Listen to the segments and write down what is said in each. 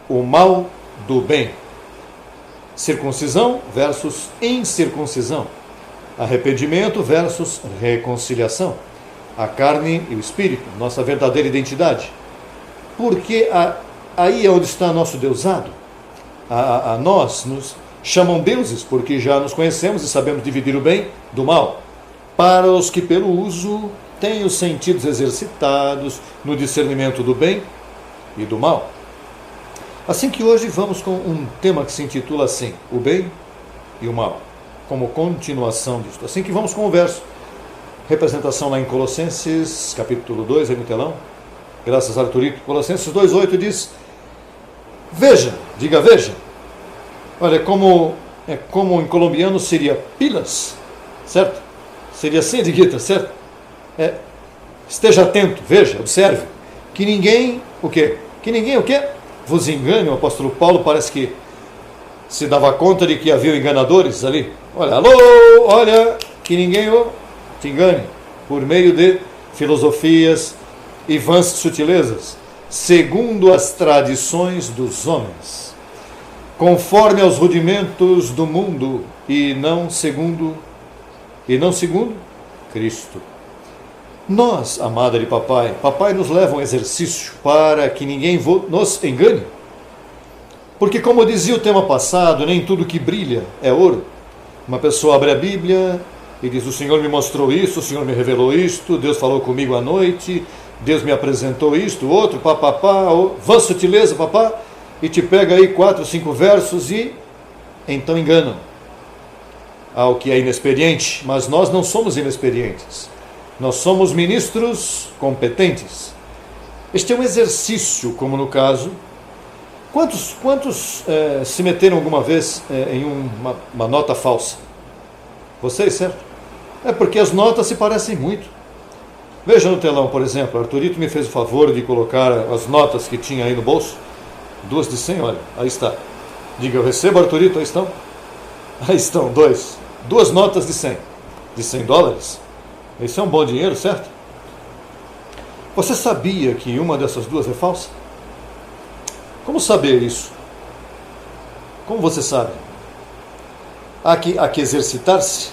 o mal do bem. Circuncisão versus incircuncisão. Arrependimento versus reconciliação. A carne e o espírito, nossa verdadeira identidade. Porque aí é onde está nosso deusado. A nós nos chamam deuses, porque já nos conhecemos e sabemos dividir o bem do mal. Para os que pelo uso têm os sentidos exercitados no discernimento do bem e do mal. Assim que hoje vamos com um tema que se intitula assim, o bem e o mal, como continuação disso. Assim que vamos com o verso, representação lá em Colossenses, capítulo 2, aí no telão, graças a Arturito. Colossenses 2,8 diz, veja, diga veja, olha, como em colombiano seria pilas, certo? Seria assim, Diguita, certo? Esteja atento, veja, observe, que ninguém, o quê? Que ninguém, o quê? Vos engane. O apóstolo Paulo parece que se dava conta de que havia enganadores ali. Olha, alô, olha, que ninguém te engane, por meio de filosofias e vãs sutilezas, segundo as tradições dos homens, conforme aos rudimentos do mundo, e não segundo Cristo. Nós, amada de papai nos leva a um exercício para que ninguém nos engane. Porque, como dizia o tema passado, nem tudo que brilha é ouro. Uma pessoa abre a Bíblia e diz, o Senhor me mostrou isso, o Senhor me revelou isto, Deus falou comigo à noite, Deus me apresentou isto, outro, papapá, vã sutileza, papá, e te pega aí 4, 5 versos e então enganam ao que é inexperiente. Mas nós não somos inexperientes. Nós somos ministros competentes. Este é um exercício, como no caso. Quantos se meteram alguma vez em uma nota falsa? Vocês, certo? É porque as notas se parecem muito. Veja no telão, por exemplo, Arturito me fez o favor de colocar as notas que tinha aí no bolso. 2 de 100, olha, aí está. Diga, eu recebo, Arturito, aí estão? Aí estão, 2 notas de 100. De $100. Isso é um bom dinheiro, certo? Você sabia que uma dessas 2 é falsa? Como saber isso? Como você sabe? Há que exercitar-se.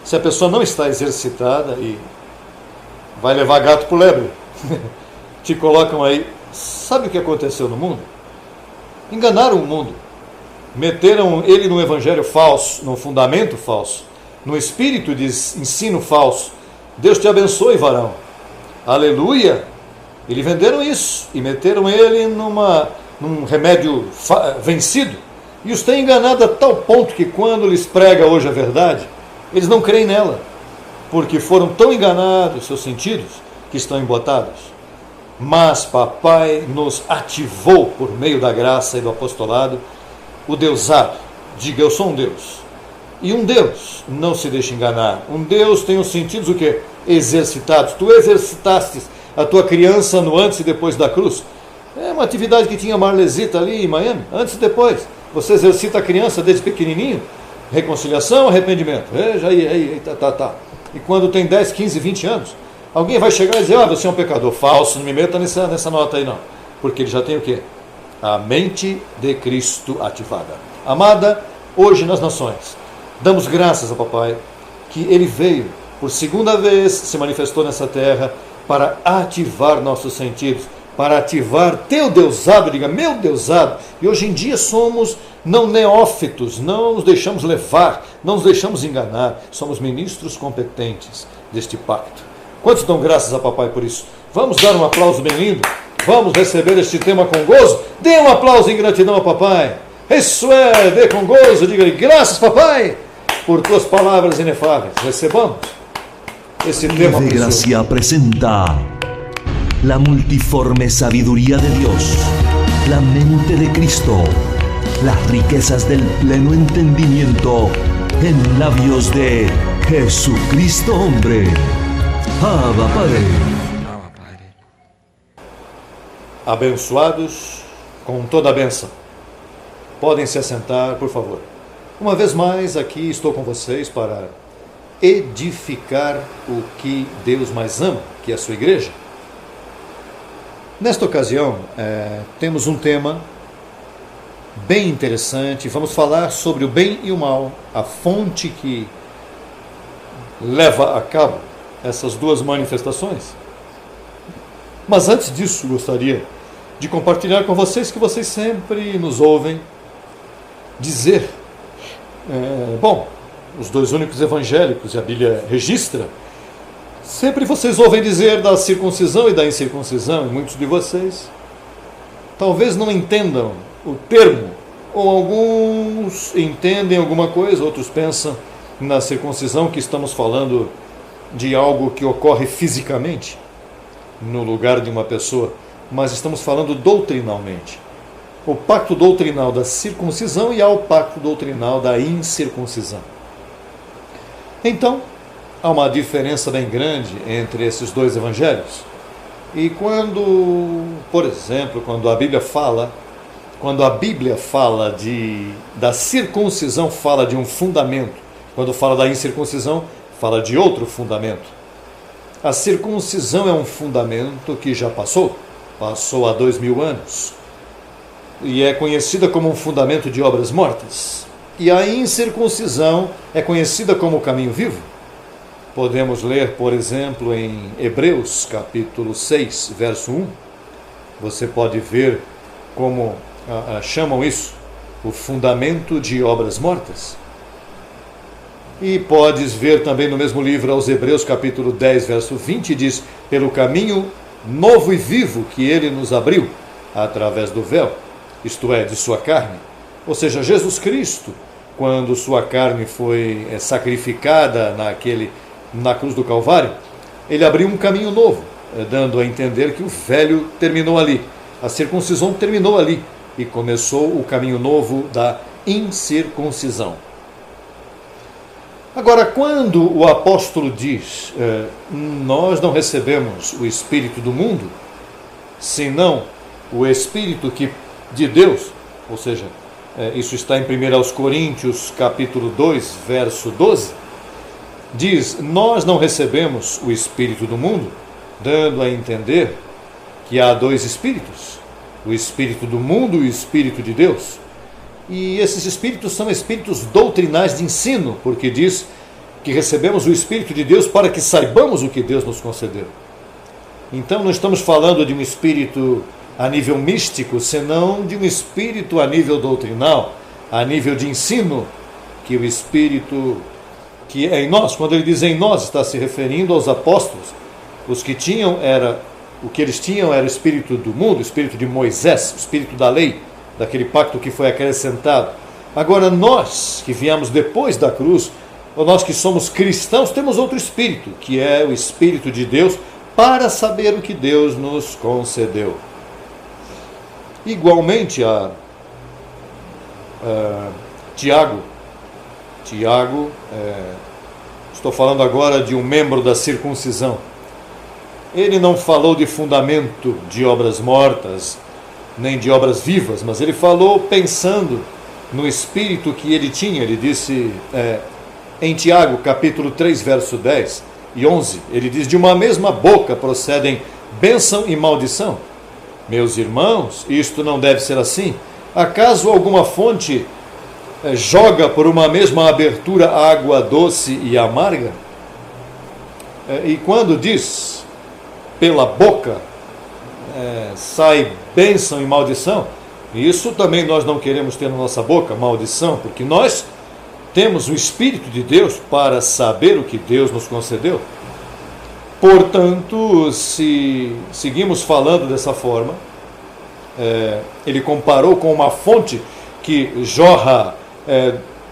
Se a pessoa não está exercitada e vai levar gato por lebre, te colocam aí. Sabe o que aconteceu no mundo? Enganaram o mundo. Meteram ele num evangelho falso, num fundamento falso, num espírito de ensino falso. Deus te abençoe, varão. Aleluia! Eles venderam isso e meteram ele num remédio vencido. E os têm enganado a tal ponto que quando lhes prega hoje a verdade, eles não creem nela. Porque foram tão enganados seus sentidos que estão embotados. Mas papai nos ativou por meio da graça e do apostolado o deusado. Diga, eu sou um Deus. E um Deus não se deixa enganar. Um Deus tem os sentidos o quê? Exercitados. Tu exercitaste a tua criança no antes e depois da cruz. É uma atividade que tinha Marlesita ali em Miami, antes e depois. Você exercita a criança desde pequenininho. Reconciliação, arrependimento. Veja aí, tá. E quando tem 10, 15, 20 anos, alguém vai chegar e dizer, você é um pecador. Falso, não me meta nessa nota aí não. Porque ele já tem o quê? A mente de Cristo ativada. Amada, hoje nas nações, damos graças a papai que ele veio por segunda vez, se manifestou nessa terra para ativar nossos sentidos, para ativar teu deusado, diga meu deusado. E hoje em dia somos não neófitos, não nos deixamos levar, não nos deixamos enganar, somos ministros competentes deste pacto. Quantos dão graças a papai por isso? Vamos dar um aplauso bem lindo, vamos receber este tema com gozo. Dê um aplauso em gratidão a papai. Isso é, dê com gozo, diga-lhe graças papai por tuas palavras inefáveis. Recebamos esse tema de gracia presenta la multiforme sabiduría de Dios, la mente de Cristo, las riquezas del pleno entendimiento en labios de Jesucristo hombre. Abba Padre. Abençoados com toda a bênção. Podem se assentar, por favor. Uma vez mais, aqui estou com vocês para edificar o que Deus mais ama, que é a sua igreja. Nesta ocasião, temos um tema bem interessante. Vamos falar sobre o bem e o mal, a fonte que leva a cabo essas duas manifestações. Mas antes disso, gostaria de compartilhar com vocês que vocês sempre nos ouvem dizer, os dois únicos evangélicos, e a Bíblia registra, sempre vocês ouvem dizer da circuncisão e da incircuncisão, e muitos de vocês talvez não entendam o termo, ou alguns entendem alguma coisa, outros pensam na circuncisão que estamos falando de algo que ocorre fisicamente no lugar de uma pessoa, mas estamos falando doutrinalmente. O pacto doutrinal da circuncisão e há o pacto doutrinal da incircuncisão. Então, há uma diferença bem grande entre esses dois evangelhos. E quando, por exemplo, quando a Bíblia fala da circuncisão, fala de um fundamento. Quando fala da incircuncisão, fala de outro fundamento. A circuncisão é um fundamento que já passou há 2000 anos. E é conhecida como um fundamento de obras mortas. E a incircuncisão é conhecida como o caminho vivo. Podemos ler, por exemplo, em Hebreus, capítulo 6, verso 1. Você pode ver como chamam isso, o fundamento de obras mortas. E podes ver também no mesmo livro, aos Hebreus, capítulo 10, verso 20, diz, pelo caminho novo e vivo que ele nos abriu, através do véu, isto é, de sua carne. Ou seja, Jesus Cristo, quando sua carne foi sacrificada na cruz do Calvário, ele abriu um caminho novo, dando a entender que o velho terminou ali, a circuncisão terminou ali, e começou o caminho novo da incircuncisão. Agora, quando o apóstolo diz, nós não recebemos o Espírito do mundo, senão o Espírito de Deus, ou seja, isso está em 1 Coríntios, capítulo 2, verso 12, diz, nós não recebemos o Espírito do mundo, dando a entender que há dois Espíritos, o Espírito do mundo e o Espírito de Deus. E esses Espíritos são Espíritos doutrinais de ensino, porque diz que recebemos o Espírito de Deus para que saibamos o que Deus nos concedeu. Então não estamos falando de um Espírito a nível místico, senão de um Espírito a nível doutrinal, a nível de ensino, que o Espírito que é em nós, quando ele diz em nós, está se referindo aos apóstolos. Os que tinham o que eles tinham era o Espírito do mundo, o Espírito de Moisés, o Espírito da lei, daquele pacto que foi acrescentado. Agora nós, que viemos depois da cruz, ou nós que somos cristãos, temos outro Espírito, que é o Espírito de Deus, para saber o que Deus nos concedeu. Igualmente Tiago, estou falando agora de um membro da circuncisão. Ele não falou de fundamento de obras mortas, nem de obras vivas, mas ele falou pensando no espírito que ele tinha. Ele disse em Tiago, capítulo 3, verso 10 e 11, ele diz, de uma mesma boca procedem bênção e maldição. Meus irmãos, isto não deve ser assim. Acaso alguma fonte joga por uma mesma abertura água doce e amarga? E quando diz pela boca sai bênção e maldição, isso também nós não queremos ter na nossa boca, maldição, porque nós temos o Espírito de Deus para saber o que Deus nos concedeu. Portanto, se seguimos falando dessa forma, ele comparou com uma fonte que jorra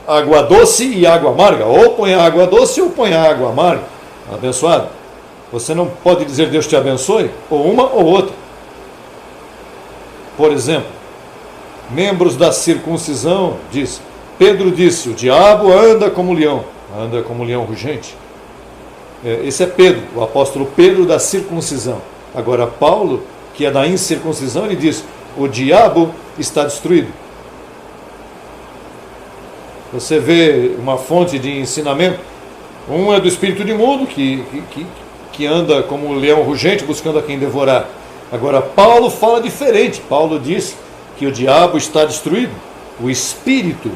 água doce e água amarga, ou põe a água doce ou põe a água amarga. Abençoado. Você não pode dizer Deus te abençoe, ou uma ou outra. Por exemplo, membros da circuncisão, Pedro disse, o diabo anda como leão rugente. Esse é Pedro, o apóstolo Pedro da circuncisão. Agora Paulo, que é da incircuncisão, ele diz, o diabo está destruído. Você vê uma fonte de ensinamento, um é do espírito de mundo, que anda como um leão rugente buscando a quem devorar. Agora Paulo fala diferente. Paulo diz que o diabo está destruído. O Espírito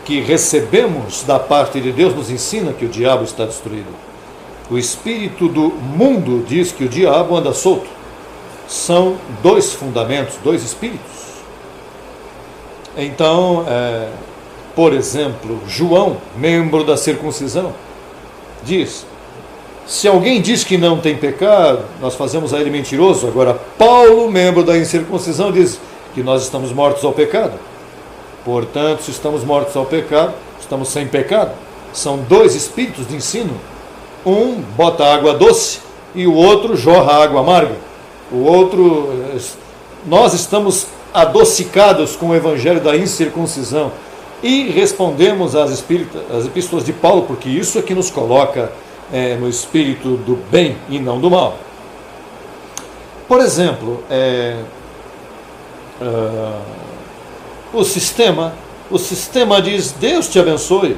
que recebemos da parte de Deus nos ensina que o diabo está destruído. O espírito do mundo diz que o diabo anda solto. São dois fundamentos, dois espíritos. Então, por exemplo, João, membro da circuncisão, diz: se alguém diz que não tem pecado, nós fazemos a ele mentiroso. Agora, Paulo, membro da incircuncisão, diz que nós estamos mortos ao pecado. Portanto, se estamos mortos ao pecado, estamos sem pecado. São dois espíritos de ensino. Um bota água doce e o outro jorra água amarga. Nós estamos adocicados com o evangelho da incircuncisão e respondemos às epístolas de Paulo, porque isso é que nos coloca no espírito do bem e não do mal. Por exemplo, o sistema diz: Deus te abençoe.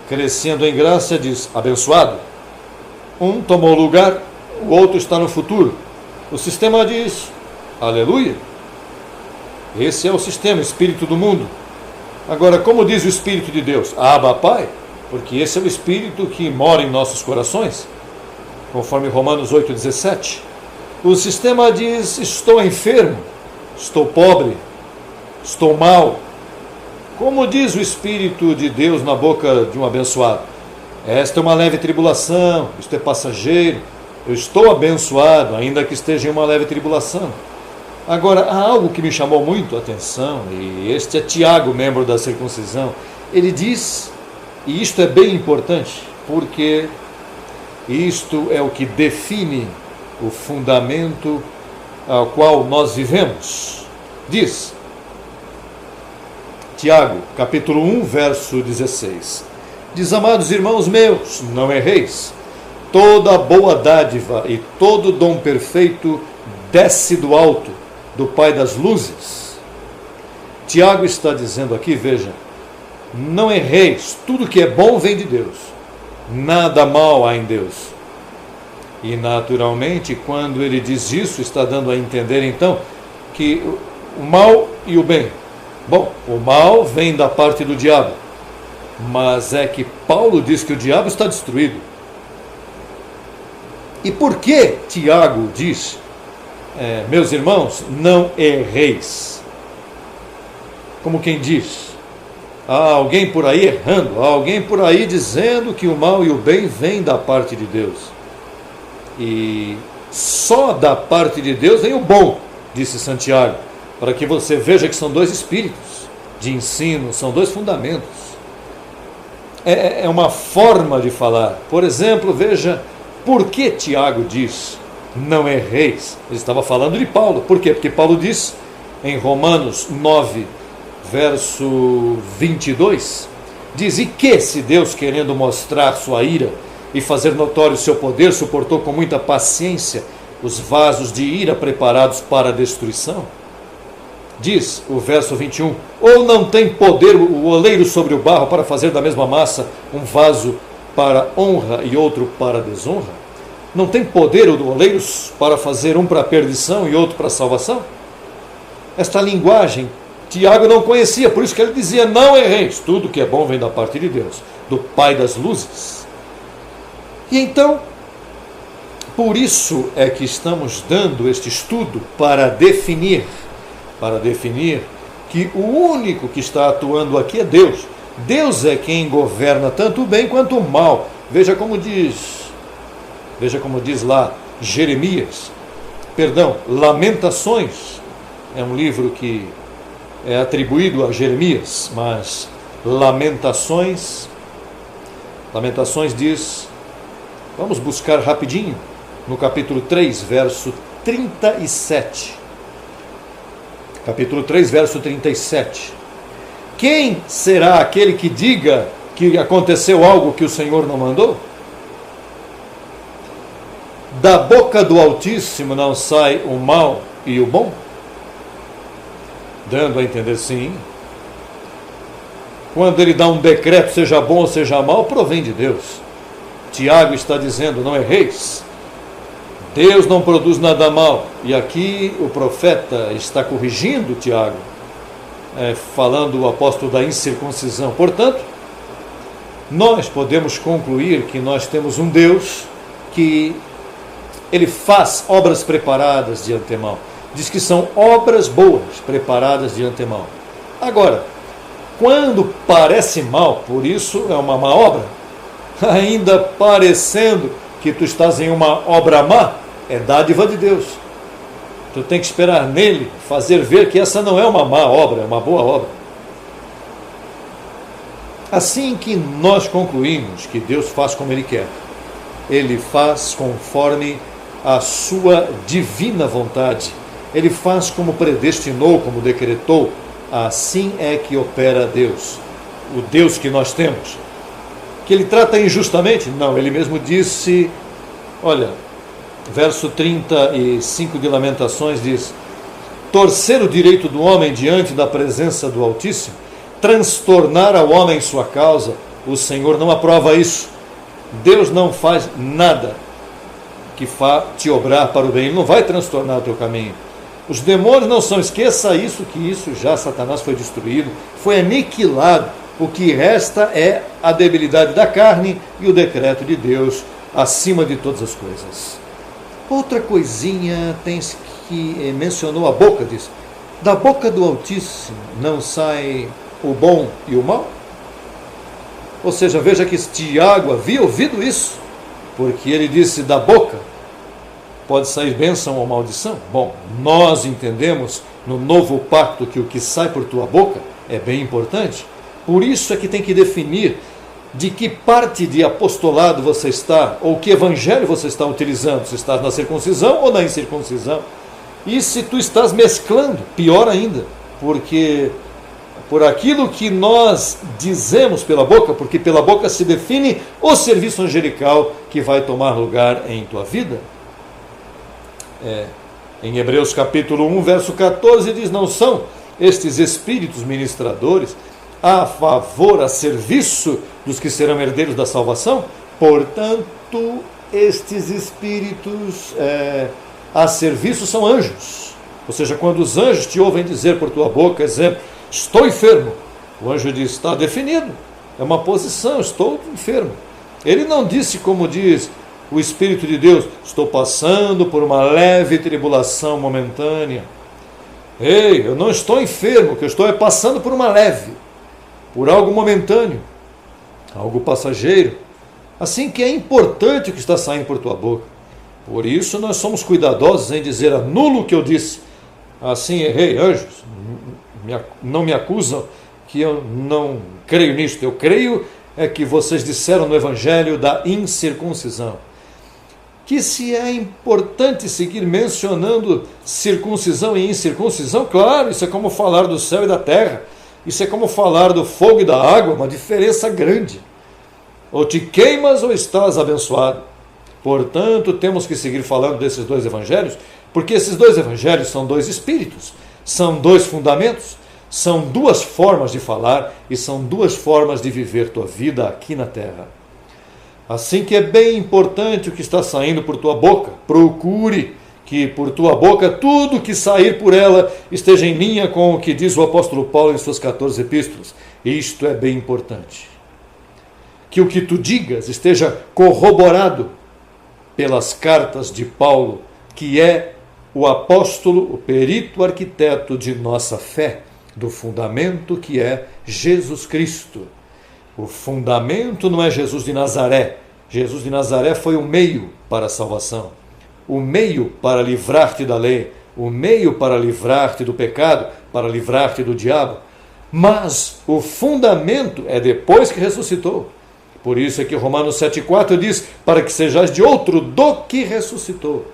Crescendo em graça diz: abençoado. Um tomou lugar, o outro está no futuro. O sistema diz: aleluia. Esse é o sistema, espírito do mundo. Agora, como diz o Espírito de Deus? Abba, Pai, porque esse é o Espírito que mora em nossos corações, conforme Romanos 8,17. O sistema diz: estou enfermo, estou pobre, estou mal. Como diz o Espírito de Deus na boca de um abençoado? Esta é uma leve tribulação, isto é passageiro, eu estou abençoado, ainda que esteja em uma leve tribulação. Agora, há algo que me chamou muito a atenção, e este é Tiago, membro da circuncisão. Ele diz, e isto é bem importante, porque isto é o que define o fundamento ao qual nós vivemos. Diz, Tiago, capítulo 1, verso 16. Diz: amados irmãos meus, não erreis. Toda boa dádiva e todo dom perfeito desce do alto, do Pai das luzes. Tiago está dizendo aqui, veja, não erreis, tudo que é bom vem de Deus, nada mal há em Deus. E naturalmente, quando ele diz isso, está dando a entender então que o mal e o bem. Bom, o mal vem da parte do diabo, mas é que Paulo diz que o diabo está destruído. E por que Tiago diz, meus irmãos, não erreis? Como quem diz, há alguém por aí errando, há alguém por aí dizendo que o mal e o bem vêm da parte de Deus. E só da parte de Deus vem o bom, disse Santiago, para que você veja que são dois espíritos de ensino, são dois fundamentos. É uma forma de falar. Por exemplo, veja, por que Tiago diz, não erreis? Ele estava falando de Paulo. Por quê? Porque Paulo diz, em Romanos 9, verso 22, diz: e que se Deus, querendo mostrar sua ira e fazer notório o seu poder, suportou com muita paciência os vasos de ira preparados para a destruição? Diz o verso 21, ou não tem poder o oleiro sobre o barro para fazer da mesma massa um vaso para honra e outro para desonra? Não tem poder o oleiro para fazer um para perdição e outro para salvação? Esta linguagem Tiago não conhecia, por isso que ele dizia, não erreis, tudo que é bom vem da parte de Deus, do Pai das luzes. E então, por isso é que estamos dando este estudo para definir que o único que está atuando aqui é Deus. Deus é quem governa tanto o bem quanto o mal. Veja como diz lá Lamentações, é um livro que é atribuído a Jeremias, mas Lamentações diz, vamos buscar rapidinho, no capítulo 3, verso 37. Capítulo 3, verso 37. Quem será aquele que diga que aconteceu algo que o Senhor não mandou? Da boca do Altíssimo não sai o mal e o bom? Dando a entender, sim. Quando ele dá um decreto, seja bom ou seja mal, provém de Deus. Tiago está dizendo, não erreis. Deus não produz nada mal. E aqui o profeta está corrigindo Tiago, falando o apóstolo da incircuncisão. Portanto, nós podemos concluir que nós temos um Deus que ele faz obras preparadas de antemão. Diz que são obras boas preparadas de antemão. Agora, quando parece mal, por isso é uma má obra, ainda parecendo que tu estás em uma obra má, é dádiva de Deus. Tu tem que esperar nele, fazer ver que essa não é uma má obra, é uma boa obra. Assim que nós concluímos que Deus faz como Ele quer, Ele faz conforme a sua divina vontade, Ele faz como predestinou, como decretou, assim é que opera Deus, o Deus que nós temos. Que Ele trata injustamente? Não, Ele mesmo disse, olha, verso 35 de Lamentações diz: torcer o direito do homem diante da presença do Altíssimo, transtornar ao homem sua causa, o Senhor não aprova isso. Deus não faz nada que te obrar para o bem, Ele não vai transtornar o teu caminho. Os demônios não são, esqueça isso, que isso já Satanás foi destruído, foi aniquilado. O que resta é a debilidade da carne e o decreto de Deus acima de todas as coisas. Outra coisinha tens que mencionou a boca disso. Da boca do Altíssimo não sai o bom e o mal? Ou seja, veja que Tiago havia ouvido isso, porque ele disse: da boca pode sair bênção ou maldição. Bom, nós entendemos no novo pacto que o que sai por tua boca é bem importante. Por isso é que tem que definir de que parte de apostolado você está, ou que evangelho você está utilizando, se estás na circuncisão ou na incircuncisão. E se tu estás mesclando, pior ainda, porque por aquilo que nós dizemos pela boca, porque pela boca se define o serviço angelical que vai tomar lugar em tua vida. Em Hebreus capítulo 1, verso 14 diz: não são estes espíritos ministradores a favor, a serviço dos que serão herdeiros da salvação? Portanto, estes espíritos a serviço são anjos. Ou seja, quando os anjos te ouvem dizer por tua boca, exemplo, estou enfermo, o anjo diz, está definido, é uma posição, estou enfermo. Ele não disse, como diz o Espírito de Deus, estou passando por uma leve tribulação momentânea. Ei, eu não estou enfermo, o que eu estou é passando por uma leve, por algo momentâneo, algo passageiro. Assim que é importante o que está saindo por tua boca. Por isso nós somos cuidadosos em dizer: anulo o que eu disse. Assim errei, anjos, não me acusam que eu não creio nisto. Eu creio que vocês disseram no Evangelho da incircuncisão. Que se é importante seguir mencionando circuncisão e incircuncisão, claro, isso é como falar do céu e da terra. Isso é como falar do fogo e da água, uma diferença grande. Ou te queimas ou estás abençoado. Portanto, temos que seguir falando desses dois evangelhos, porque esses dois evangelhos são dois espíritos, são dois fundamentos, são duas formas de falar e são duas formas de viver tua vida aqui na terra. Assim que é bem importante o que está saindo por tua boca. Procure que por tua boca tudo que sair por ela esteja em linha com o que diz o apóstolo Paulo em suas 14 epístolas. Isto é bem importante. Que o que tu digas esteja corroborado pelas cartas de Paulo, que é o apóstolo, o perito arquiteto de nossa fé, do fundamento que é Jesus Cristo. O fundamento não é Jesus de Nazaré. Jesus de Nazaré foi o meio para a salvação, o meio para livrar-te da lei, o meio para livrar-te do pecado, para livrar-te do diabo. Mas o fundamento é depois que ressuscitou. Por isso é que Romanos 7,4 diz: para que sejais de outro do que ressuscitou.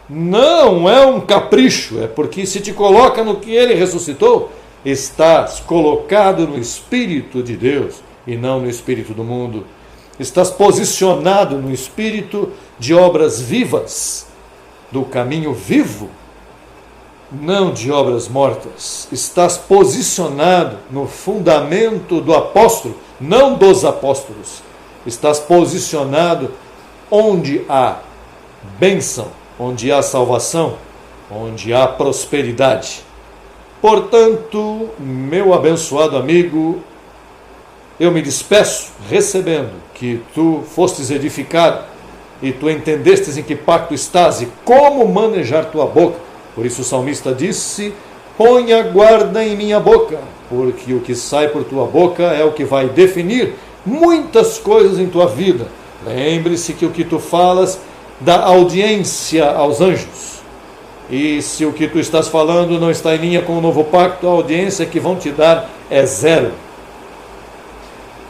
Não é um capricho, é porque se te coloca no que ele ressuscitou, estás colocado no Espírito de Deus e não no espírito do mundo. Estás posicionado no espírito de obras vivas, do caminho vivo, não de obras mortas. Estás posicionado no fundamento do apóstolo, não dos apóstolos. Estás posicionado onde há bênção, onde há salvação, onde há prosperidade. Portanto, meu abençoado amigo, eu me despeço recebendo que tu fostes edificado e tu entendestes em que pacto estás e como manejar tua boca. Por isso o salmista disse: ponha guarda em minha boca, porque o que sai por tua boca é o que vai definir muitas coisas em tua vida. Lembre-se que o que tu falas dá audiência aos anjos. E se o que tu estás falando não está em linha com o novo pacto, a audiência que vão te dar é zero.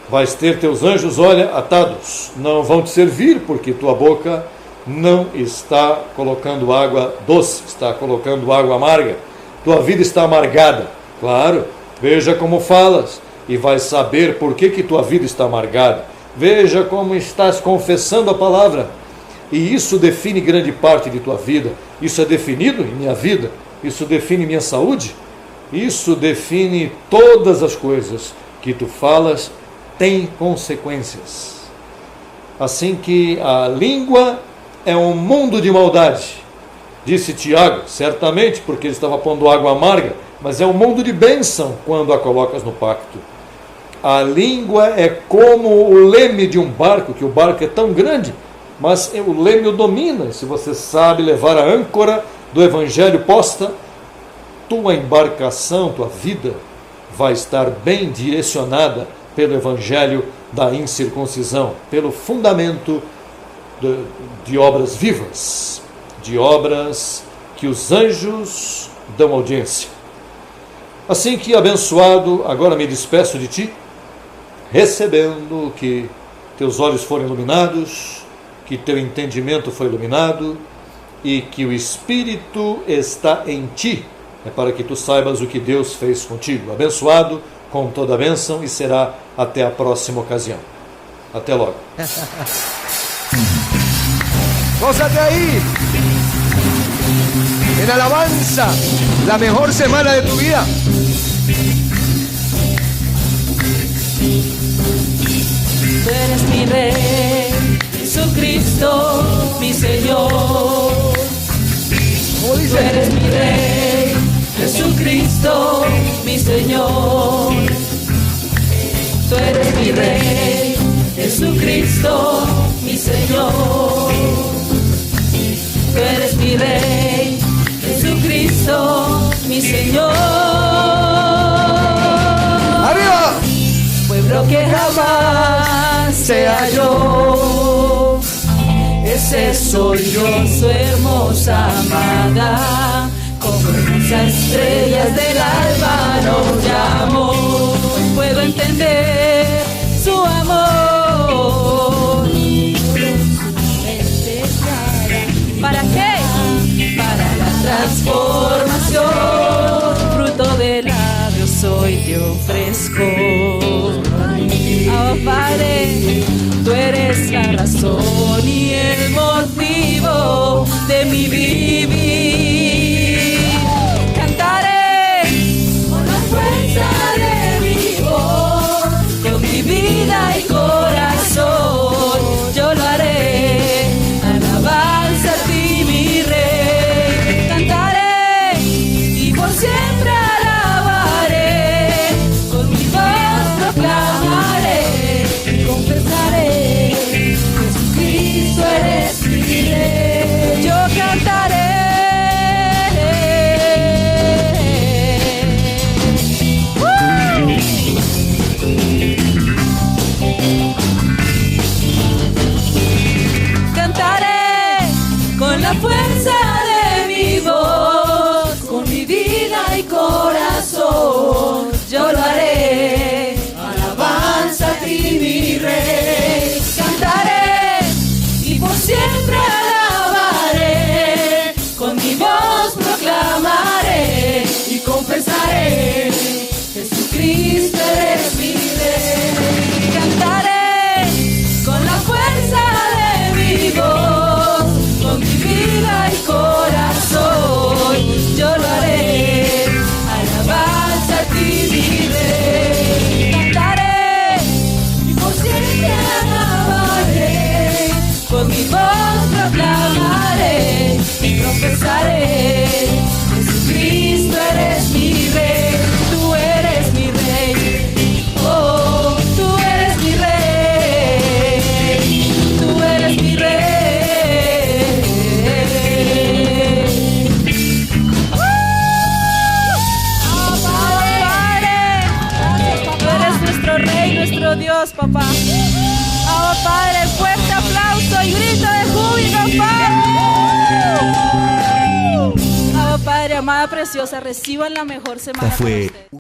Vais ter teus anjos, olha, atados. Não vão te servir, porque tua boca não está colocando água doce, está colocando água amarga. Tua vida está amargada. Claro, veja como falas e vais saber por que tua vida está amargada. Veja como estás confessando a palavra. E isso define grande parte de tua vida. Isso é definido em minha vida. Isso define minha saúde. Isso define todas as coisas que tu falas, tem consequências. Assim que a língua é um mundo de maldade, disse Tiago, certamente porque ele estava pondo água amarga, mas é um mundo de bênção quando a colocas no pacto. A língua é como o leme de um barco, que o barco é tão grande, mas o leme o domina. Se você sabe levar a âncora do Evangelho posta, tua embarcação, tua vida, vai estar bem direcionada pelo Evangelho da incircuncisão, pelo fundamento de obras vivas, de obras que os anjos dão audiência. Assim que, abençoado, agora me despeço de ti, recebendo que teus olhos foram iluminados, que teu entendimento foi iluminado e que o Espírito está em ti, é para que tu saibas o que Deus fez contigo. Abençoado com toda a bênção e será até a próxima ocasião. Até logo. Gózate ahí, en alabanza, la mejor semana de tu vida. Tú eres mi Rey, Jesucristo, mi Señor. ¿Cómo Tú dice? eres mi Rey, Jesucristo, mi Señor. Tú eres mi Rey, Jesucristo, mi Señor. Tú eres mi Rey, Jesucristo, mi Señor. ¡Arriba! Pueblo que jamás se halló, ese soy yo, su hermosa amada, como hermosas estrellas del alba nos llamó. Puedo entender su amor. ¿Para qué? Para la transformación, fruto de labios hoy te ofrezco. Oh Padre, tú eres la razón y el motivo de mi vivir. Cantaré con la fuerza de mi voz, con mi vida y corazón, yo lo haré, alabanza a ti mi Rey. Cantaré y por siempre alabaré, con mi voz proclamaré, confesaré, Jesucristo eres mi Rey. Yo cantaré. Cantaré con la fuerza de mi voz, con mi vida y con Dios, papá. Vamos, Padre, fuerte aplauso y grito de júbilo, Padre. Vamos, Padre, amada preciosa, reciban la mejor semana. Esta fue para ustedes.